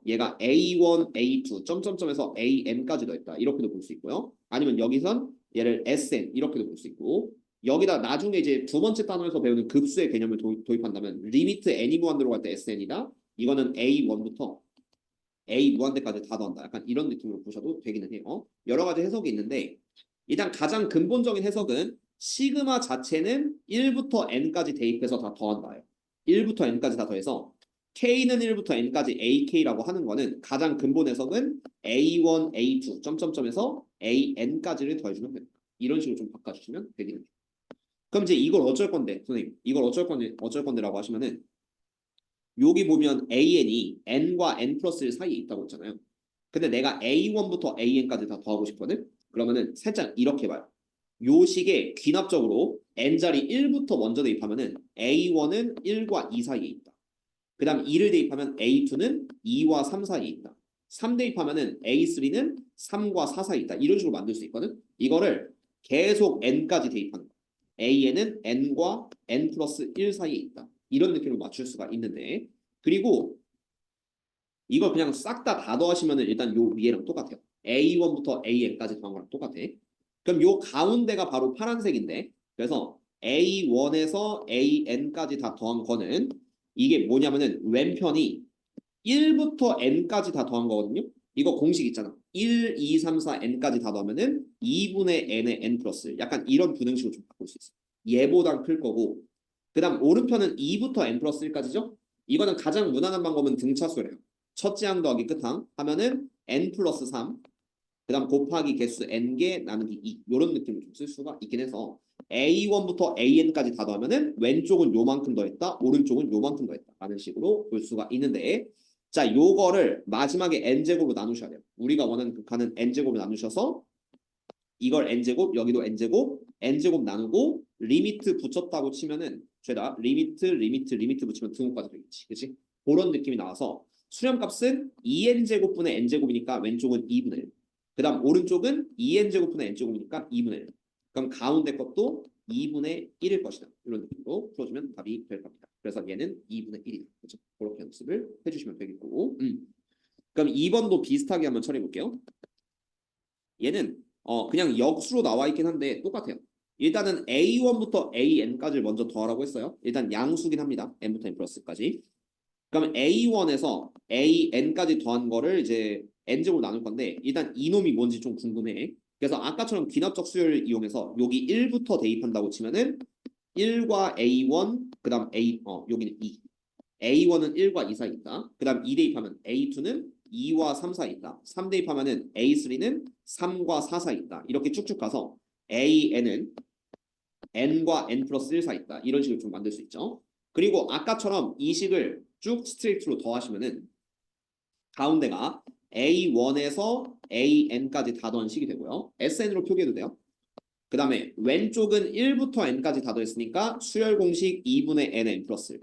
얘가 A1, A2 점점점에서 AN까지 더했다 이렇게도 볼 수 있고요. 아니면 여기선 얘를 SN 이렇게도 볼 수 있고 여기다 나중에 이제 두 번째 단원에서 배우는 급수의 개념을 도입한다면 리미트 n이 무한대로 갈 때 SN이다. 이거는 A1부터 A 무한대까지 다 더한다. 약간 이런 느낌으로 보셔도 되기는 해요. 여러 가지 해석이 있는데 일단 가장 근본적인 해석은 시그마 자체는 1부터 n까지 대입해서 다 더한다예요. 1부터 n까지 다 더해서 K는 1부터 N까지 AK라고 하는 거는 가장 근본 해석은 A1, A2 점점점에서 AN까지를 더해주면 됩니다. 이런 식으로 좀 바꿔주시면 되겠네요. 그럼 이제 이걸 어쩔 건데, 선생님, 이걸 어쩔 건데라고 하시면은 여기 보면 AN이 N과 N 플러스 1 사이에 있다고 했잖아요. 근데 내가 A1부터 AN까지 다 더하고 싶거든? 그러면은 살짝 이렇게 봐요. 요 식에 귀납적으로 N자리 1부터 먼저 대입하면은 A1은 1과 2 사이에 있다. 그 다음 2를 대입하면 A2는 2와 3 사이에 있다. 3 대입하면은 A3는 3과 4 사이에 있다. 이런 식으로 만들 수 있거든? 이거를 계속 N까지 대입하는 거야. AN은 N과 N 플러스 1 사이에 있다. 이런 느낌으로 맞출 수가 있는데, 그리고 이걸 그냥 싹 다 더하시면 일단 요 위에랑 똑같아요. A1부터 AN까지 더한 거랑 똑같아. 그럼 요 가운데가 바로 파란색인데, 그래서 A1에서 AN까지 다 더한 거는 이게 뭐냐면은 왼편이 1부터 N까지 다 더한 거거든요. 이거 공식 있잖아. 1, 2, 3, 4, N까지 다 더하면은 2분의 N의 N 플러스 약간 이런 분행식으로 좀 바꿀 수 있어. 얘보단 클 거고, 그 다음 오른편은 2부터 N 플러스 1까지죠. 이거는 가장 무난한 방법은 등차수래요. 첫째 항 더하기 끝항 하면은 N 플러스 3, 그 다음 곱하기 개수 N개 나누기 2 이런 느낌을 좀 쓸 수가 있긴 해서 A1부터 AN까지 다 더하면은 왼쪽은 요만큼 더했다, 오른쪽은 요만큼 더했다 라는 식으로 볼 수가 있는데, 자, 요거를 마지막에 N제곱으로 나누셔야 돼요. 우리가 원하는 극한은 N제곱으로 나누셔서 이걸 N제곱, 여기도 N제곱, N제곱 나누고 리미트 붙였다고 치면은 죄다 리미트 붙이면 등호까지 되겠지. 그치? 그런 느낌이 나와서 수렴값은 2N제곱분의 N제곱이니까 왼쪽은 2분의 1. 그 다음 오른쪽은 2N제곱분의 N제곱이니까 2분의 1. 그럼 가운데 것도 2분의 1일 것이다. 이런 느낌으로 풀어주면 답이 될 겁니다. 그래서 얘는 2분의 1이다. 그렇죠? 그렇게 연습을 해주시면 되겠고. 그럼 2번도 비슷하게 한번 처리해 볼게요. 얘는 그냥 역수로 나와 있긴 한데 똑같아요. 일단은 A1부터 AN까지를 먼저 더하라고 했어요. 일단 양수긴 합니다. N부터 N 플러스까지. 그러면 A1에서 AN까지 더한 거를 이제 N제곱으로 나눌 건데 일단 이놈이 뭔지 좀 궁금해. 그래서 아까처럼 귀납적 수열을 이용해서 여기 1부터 대입한다고 치면은 1과 A1 그다음 여기는 2. A1은 1과 2 사이 있다. 그 다음 2 대입하면 A2는 2와 3 사이 있다. 3 대입하면 A3는 3과 4 사이 있다. 이렇게 쭉쭉 가서 AN은 N과 N 플러스 1 사이 있다. 이런 식으로 좀 만들 수 있죠. 그리고 아까처럼 이 식을 쭉 스트레이트로 더하시면은 가운데가 A1에서 AN까지 다 더한 식이 되고요. SN으로 표기해도 돼요. 그 다음에 왼쪽은 1부터 N까지 다 더했으니까 수열 공식 2분의 N 플러스 1.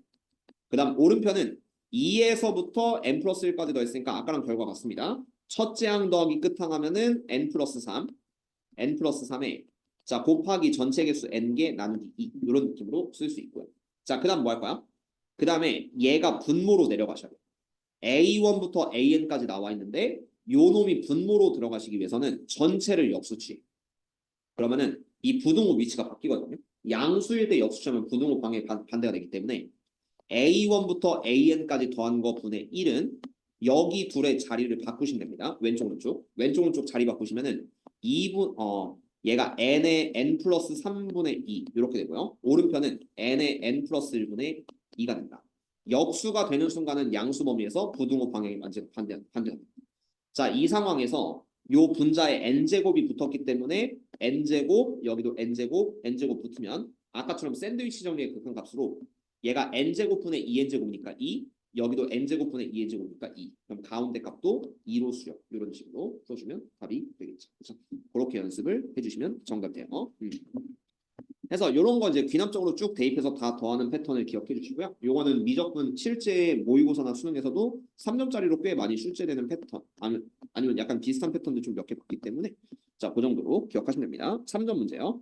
그 다음 오른편은 2에서부터 n 플러스 1까지 더했으니까 아까랑 결과 같습니다. 첫째 항 더하기 끝항 하면은 n 플러스 3, n 플러스 3에 자 곱하기 전체 개수 n개 나누기 2 이런 느낌으로 쓸 수 있고요. 자, 그 다음 뭐 할 거야? 그 다음에 얘가 분모로 내려가셔야 돼요. A1부터 AN까지 나와 있는데 요 놈이 분모로 들어가시기 위해서는 전체를 역수 취해. 그러면은 이 부등호 위치가 바뀌거든요. 양수일 때 역수 취하면 부등호 방에 반대가 되기 때문에 A1부터 AN까지 더한 거 분의 1은 여기 둘의 자리를 바꾸시면 됩니다. 왼쪽 오른쪽. 왼쪽 오른쪽 자리 바꾸시면은 2분 얘가 n의 n 플러스 3분의 2 이렇게 되고요. 오른편은 n의 n 플러스 1분의 2가 된다. 역수가 되는 순간은 양수 범위에서 부등호 방향이 완전 반대합니다. 자, 이 상황에서 요 분자에 n제곱이 붙었기 때문에 n제곱, 여기도 n제곱 붙으면 아까처럼 샌드위치 정리의 극한값으로 얘가 n제곱분의 2n제곱이니까 2, 여기도 n제곱분의 2n제곱이니까 2. 그럼 가운데 값도 2로 수렴. 이런 식으로 써주면 답이 되겠죠. 그래서 그렇게 연습을 해주시면 정답돼요. 그래서 이런 거 이제 귀납적으로 쭉 대입해서 다 더하는 패턴을 기억해 주시고요. 요거는 미적분 실제 모의고사나 수능에서도 3점짜리로 꽤 많이 출제되는 패턴, 아니면 약간 비슷한 패턴도 좀 몇 개 봤기 때문에 자, 그 정도로 기억하시면 됩니다. 3점 문제요.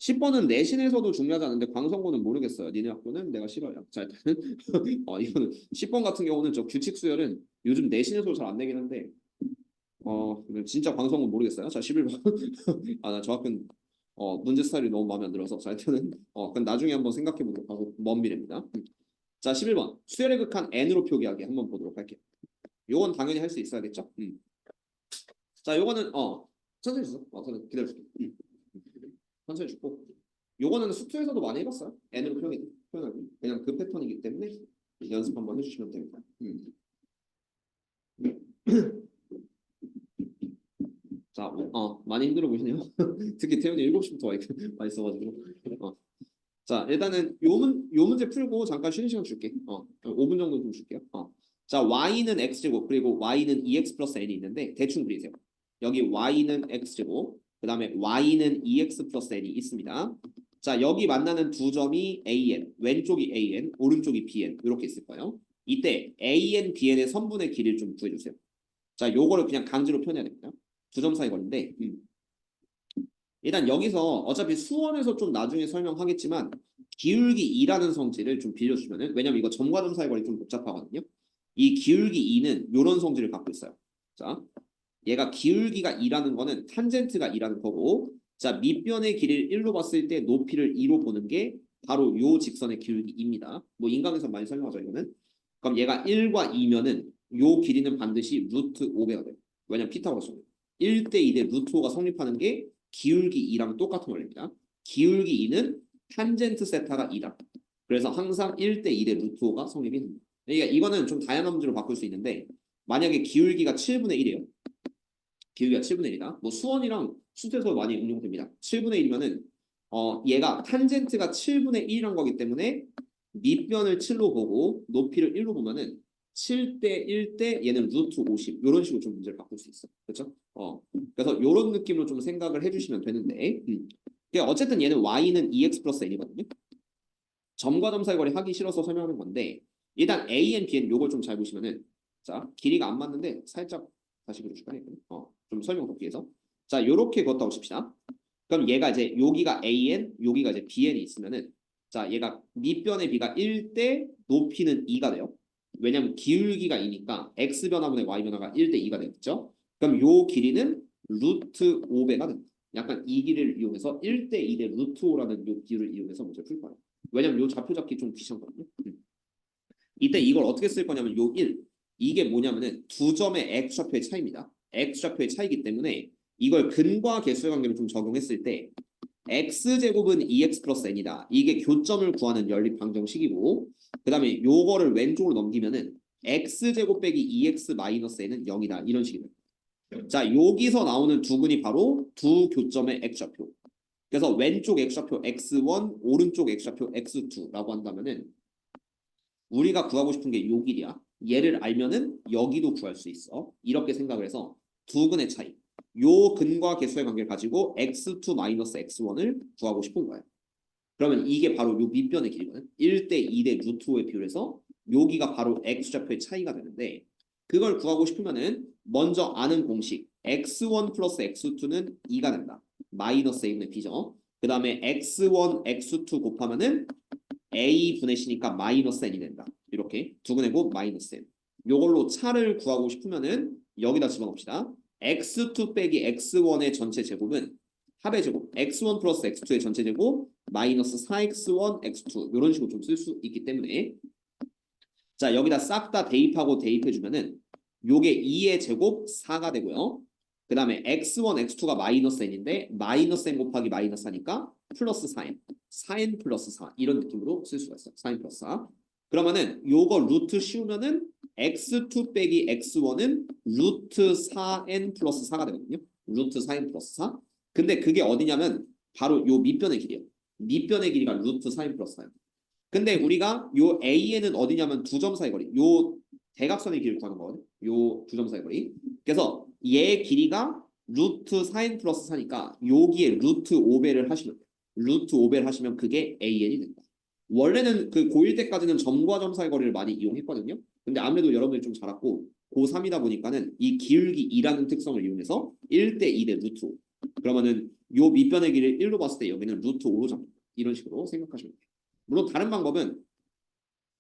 10번은 내신에서도 중요하지 않은데 광성고는 모르겠어요. 니네 학교는 내가 싫어요. 자, 일단은 이거는 10번 같은 경우는 저 규칙 수열은 요즘 내신에서 잘 안 내긴 한데 진짜 광성고 모르겠어요. 자, 11번. 아, 나 저 학교는 문제 스타일이 너무 마음에 안 들어서 자, 일단은 그럼 나중에 한번 생각해 보도록 하고 먼 미래입니다. 자, 11번. 수열의 극한 n으로 표기하기 한번 보도록 할게요. 요건 당연히 할 수 있어야겠죠? 자, 요거는 천천히 주세요. 천천히 기다려줄게. 천천히 주고 요거는 수투에서도 많이 해봤어요. n으로 표현하기. 그냥 그 패턴이기 때문에 연습 한번 해주시면 됩니다. 자, 많이 힘들어 보이시네요. 특히 태훈이 7시부터 와 있어가지고. 자, 일단은 요 문제 풀고 잠깐 쉬는 시간 줄게. 5분 정도 좀 줄게요. 자, y는 x제곱 그리고 y는 2x 플러스 n이 있는데 대충 그리세요. 여기 y는 x제곱 그 다음에 y는 2x 플러스 n이 있습니다. 자, 여기 만나는 두 점이 an, 왼쪽이 an, 오른쪽이 bn 이렇게 있을 거예요. 이때 an, bn의 선분의 길이를 좀 구해주세요. 자, 요거를 그냥 강제로 표현해야 됩니다. 두 점 사이 거리인데 일단 여기서 어차피 수원에서 좀 나중에 설명하겠지만 기울기 2라는 성질을 좀 빌려주면은 왜냐면 이거 점과 점 사이 거리 좀 복잡하거든요. 이 기울기 2는 이런 성질을 갖고 있어요. 자, 얘가 기울기가 2라는 거는 탄젠트가 2라는 거고 자, 밑변의 길이를 1로 봤을 때 높이를 2로 보는 게 바로 요 직선의 기울기 2입니다. 뭐 인강에서 많이 설명하죠 이거는. 그럼 얘가 1과 2면은 요 길이는 반드시 루트 5배가 돼요. 왜냐면 피타고라스 1대 2대 루트 5가 성립하는 게 기울기 2랑 똑같은 원리입니다. 기울기 2는 탄젠트 세타가 2다. 그래서 항상 1대 2대 루트 5가 성립이 됩니다. 그러니까 이거는 좀 다양한 문제로 바꿀 수 있는데 만약에 기울기가 7분의 1이에요. 기울기가 7분의 1이다. 뭐 수원이랑 수태에서 많이 응용됩니다. 7분의 1이면은 얘가 탄젠트가 7분의 1이란 거기 때문에 밑변을 7로 보고 높이를 1로 보면은 7대 1대 얘는 루트 50 이런 식으로 좀 문제를 바꿀 수 있어. 그렇죠? 그래서 이런 느낌으로 좀 생각을 해주시면 되는데 그러니까 어쨌든 얘는 y는 2x 플러스 n이거든요. 점과 점 사이 거리 하기 싫어서 설명하는 건데 일단 a, n, b, n 요걸 좀 잘 보시면은 자 길이가 안 맞는데 살짝 다시 그려줄까요? 좀 설명 돕기 위해서 자 요렇게 그었다고 칩시다. 그럼 얘가 이제 여기가 an 여기가 이제 bn이 있으면은 자 얘가 밑변의 b가 1대 높이는 2가 돼요. 왜냐면 기울기가 2니까 x 변화분의 y 변화가 1대 2가 되겠죠. 그럼 요 길이는 루트 5배가 됩니다. 약간 이 길이를 이용해서 1대 2대 루트 5라는 요 비율을 이용해서 문제 풀 거예요. 왜냐면 요 좌표 잡기 좀 귀찮거든요. 이때 이걸 어떻게 쓸 거냐면 요 1. 이게 뭐냐면은 두 점의 x좌표의 차이입니다. x좌표의 차이기 때문에 이걸 근과 개수의 관계로 좀 적용했을 때 x제곱은 2x 플러스 n이다. 이게 교점을 구하는 연립 방정식이고 그 다음에 요거를 왼쪽으로 넘기면은 x제곱 빼기 2x 마이너스 n은 0이다. 이런 식입니다. 자, 여기서 나오는 두 근이 바로 두 교점의 x좌표. 그래서 왼쪽 x좌표 x1, 오른쪽 x좌표 x2라고 한다면은 우리가 구하고 싶은 게 요 길이야. 얘를 알면은 여기도 구할 수 있어. 이렇게 생각을 해서 두 근의 차이. 요 근과 개수의 관계를 가지고 x2-x1을 구하고 싶은 거예요. 그러면 이게 바로 요 밑변의 길이거든. 1대 2대 루트 5의 비율에서 여기가 바로 x좌표의 차이가 되는데 그걸 구하고 싶으면은 먼저 아는 공식 x1 플러스 x2는 2가 된다. 마이너스 a분의 b죠. 그 다음에 x1, x2 곱하면은 a분의 c니까 마이너스 n이 된다. 이렇게 두근해고 마이너스 n. 요걸로 차를 구하고 싶으면은 여기다 집어넣읍시다. x2 빼기 x1의 전체 제곱은 합의 제곱 x1 플러스 x2의 전체 제곱 마이너스 4x1 x2 이런 식으로 좀 쓸 수 있기 때문에 자 여기다 싹 다 대입하고 대입해주면은 요게 2의 제곱 4가 되고요. 그 다음에 x1, x2가 마이너스 n인데 마이너스 n 곱하기 마이너스 하니까 플러스 4n 4n 플러스 4 이런 느낌으로 쓸 수가 있어요. 4n 플러스 4 그러면은 요거 루트 씌우면은 x2 빼기 x1은 루트 4n 플러스 4가 되거든요. 루트 4n 플러스 4 근데 그게 어디냐면 바로 요 밑변의 길이에요. 밑변의 길이가 루트 4n 플러스 4예요. 근데 우리가 요 AN은 어디냐면 두 점 사이 거리. 요 대각선의 길이를 구하는 거거든. 요 두 점 사이 거리. 그래서 얘 길이가 루트 4n 플러스 4니까 여기에 루트 5배를 하시면 루트 5배를 하시면 그게 AN이 된다. 원래는 그 고1 때까지는 점과 점 사이 거리를 많이 이용했거든요. 근데 아무래도 여러분이 좀 잘 알았고 고3이다 보니까는 이 기울기 2라는 특성을 이용해서 1대 2대 루트 5. 그러면은 요 밑변의 길이를 1로 봤을 때 여기는 루트 5로 잡는다. 이런 식으로 생각하시면 돼요. 물론 다른 방법은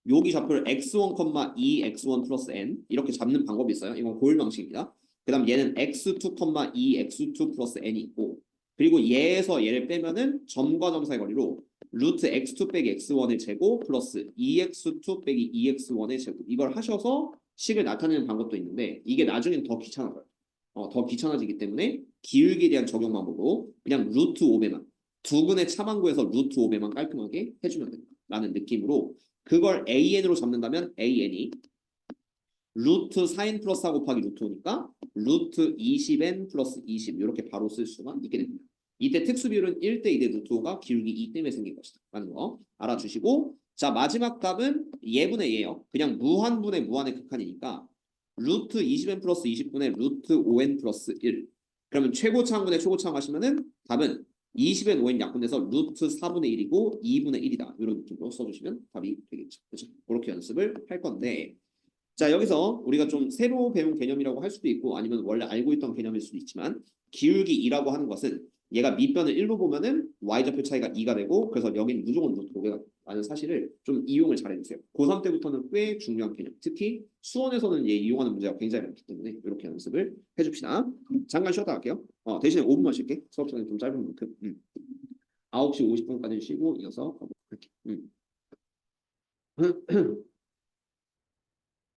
여기 좌표를 x1, 2, x1 플러스 n 이렇게 잡는 방법이 있어요. 이건 고일 방식입니다. 그 다음 얘는 x2, 2, x2 플러스 n이 있고 그리고 얘에서 얘를 빼면은 점과 점 사이 거리로 루트 x2 빼기 x1의 제곱 플러스 2x2 빼기 2x1의 제곱 이걸 하셔서 식을 나타내는 방법도 있는데 이게 나중엔 더 귀찮아져요. 더 귀찮아지기 때문에 기울기에 대한 적용 방법으로 그냥 루트 5배만 두 근의 차만 구해서 루트 5배만 깔끔하게 해주면 된다. 라는 느낌으로 그걸 AN으로 잡는다면 AN이 루트 4n 플러스 4 곱하기 루트 5니까 루트 20n 플러스 20 이렇게 바로 쓸 수가 있게 됩니다. 이때 특수 비율은 1대 2대 루트 5가 기울기 2 때문에 생긴 것이다 라는 거 알아주시고, 자 마지막 답은 예분의 예요. 그냥 무한분의 무한의 극한이니까 루트 20n 플러스 20분의 루트 5n 플러스 1. 그러면 최고차항분의 최고차항 하시면은 답은 20n 5n 약분돼서 루트 4분의 1이고 2분의 1이다 이런 느낌으로 써주시면 답이 되겠죠. 그렇죠? 그렇게 연습을 할 건데, 자 여기서 우리가 좀 새로 배운 개념이라고 할 수도 있고 아니면 원래 알고 있던 개념일 수도 있지만, 기울기 2라고 하는 것은 얘가 밑변을 1로 보면은 y좌표 차이가 2가 되고 그래서 여기는 무조건 루트 5가 라는 사실을 좀 이용을 잘 해주세요. 고3 때부터는 꽤 중요한 개념. 특히 수원에서는 얘 이용하는 문제가 굉장히 많기 때문에 이렇게 연습을 해줍시다. 잠깐 쉬었다 갈게요. 대신에 5분만 쉴게. 수업 시간이 좀 짧은 만큼. 9시 50분까지 쉬고 이어서 가보도록 할게요.